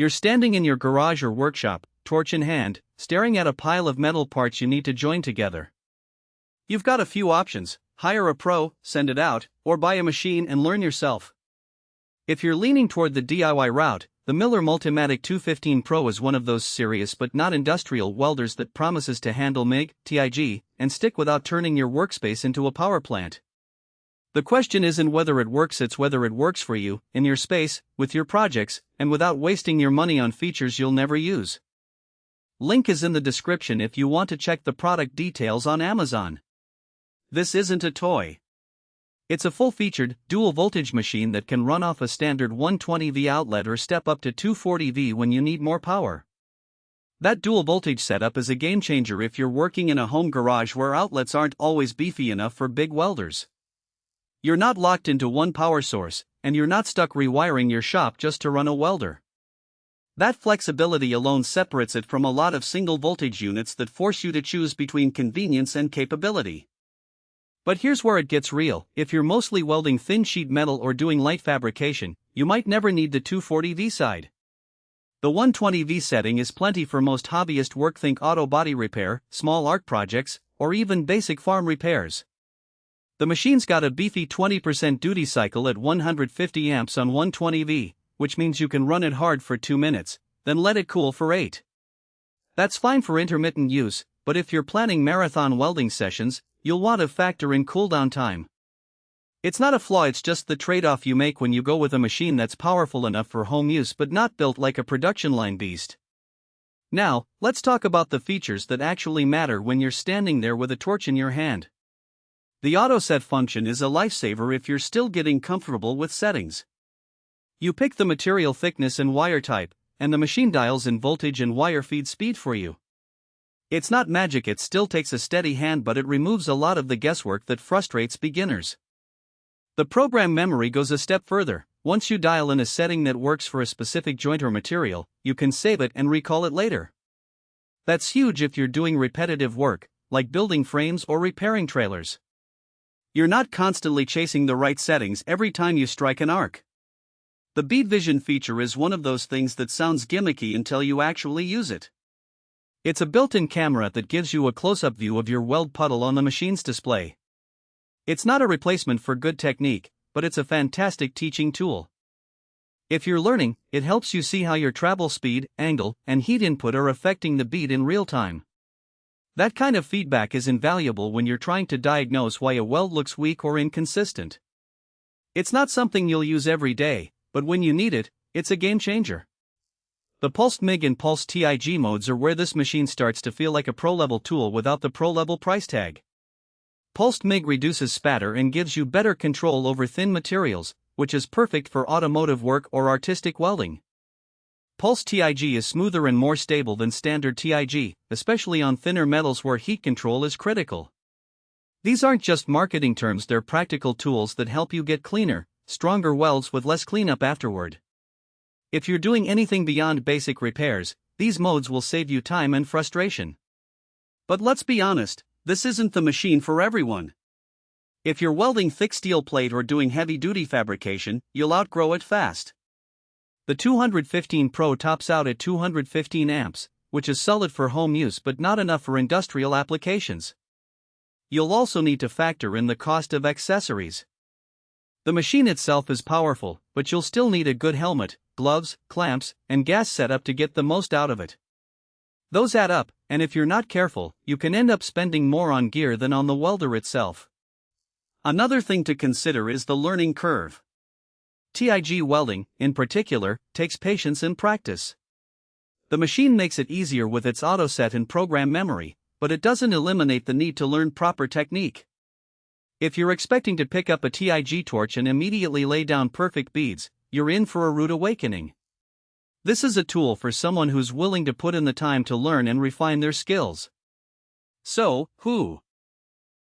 You're standing in your garage or workshop, torch in hand, staring at a pile of metal parts you need to join together. You've got a few options: hire a pro, send it out, or buy a machine and learn yourself. If you're leaning toward the DIY route, the Miller Multimatic 215 Pro is one of those serious but not industrial welders that promises to handle MIG, TIG, and stick without turning your workspace into a power plant. The question isn't whether it works, it's whether it works for you, in your space, with your projects, and without wasting your money on features you'll never use. Link is in the description if you want to check the product details on Amazon. This isn't a toy. It's a full-featured, dual-voltage machine that can run off a standard 120V outlet or step up to 240V when you need more power. That dual-voltage setup is a game-changer if you're working in a home garage where outlets aren't always beefy enough for big welders. You're not locked into one power source, and you're not stuck rewiring your shop just to run a welder. That flexibility alone separates it from a lot of single-voltage units that force you to choose between convenience and capability. But here's where it gets real: if you're mostly welding thin sheet metal or doing light fabrication, you might never need the 240V side. The 120V setting is plenty for most hobbyist work. Think auto body repair, small arc projects, or even basic farm repairs. The machine's got a beefy 20% duty cycle at 150 amps on 120V, which means you can run it hard for 2 minutes, then let it cool for 8. That's fine for intermittent use, but if you're planning marathon welding sessions, you'll want to factor in cooldown time. It's not a flaw, it's just the trade-off you make when you go with a machine that's powerful enough for home use but not built like a production line beast. Now, let's talk about the features that actually matter when you're standing there with a torch in your hand. The Auto-Set function is a lifesaver if you're still getting comfortable with settings. You pick the material thickness and wire type, and the machine dials in voltage and wire feed speed for you. It's not magic, it still takes a steady hand, but it removes a lot of the guesswork that frustrates beginners. The program memory goes a step further. Once you dial in a setting that works for a specific joint or material, you can save it and recall it later. That's huge if you're doing repetitive work, like building frames or repairing trailers. You're not constantly chasing the right settings every time you strike an arc. The BeadVision feature is one of those things that sounds gimmicky until you actually use it. It's a built-in camera that gives you a close-up view of your weld puddle on the machine's display. It's not a replacement for good technique, but it's a fantastic teaching tool. If you're learning, it helps you see how your travel speed, angle, and heat input are affecting the bead in real time. That kind of feedback is invaluable when you're trying to diagnose why a weld looks weak or inconsistent. It's not something you'll use every day, but when you need it, it's a game changer. The pulsed MIG and pulsed TIG modes are where this machine starts to feel like a pro-level tool without the pro-level price tag. Pulsed MIG reduces spatter and gives you better control over thin materials, which is perfect for automotive work or artistic welding. Pulsed TIG is smoother and more stable than standard TIG, especially on thinner metals where heat control is critical. These aren't just marketing terms, they're practical tools that help you get cleaner, stronger welds with less cleanup afterward. If you're doing anything beyond basic repairs, these modes will save you time and frustration. But let's be honest, this isn't the machine for everyone. If you're welding thick steel plate or doing heavy-duty fabrication, you'll outgrow it fast. The 215 Pro tops out at 215 amps, which is solid for home use but not enough for industrial applications. You'll also need to factor in the cost of accessories. The machine itself is powerful, but you'll still need a good helmet, gloves, clamps, and gas setup to get the most out of it. Those add up, and if you're not careful, you can end up spending more on gear than on the welder itself. Another thing to consider is the learning curve. TIG welding, in particular, takes patience and practice. The machine makes it easier with its Auto-Set and program memory, but it doesn't eliminate the need to learn proper technique. If you're expecting to pick up a TIG torch and immediately lay down perfect beads, you're in for a rude awakening. This is a tool for someone who's willing to put in the time to learn and refine their skills. So, who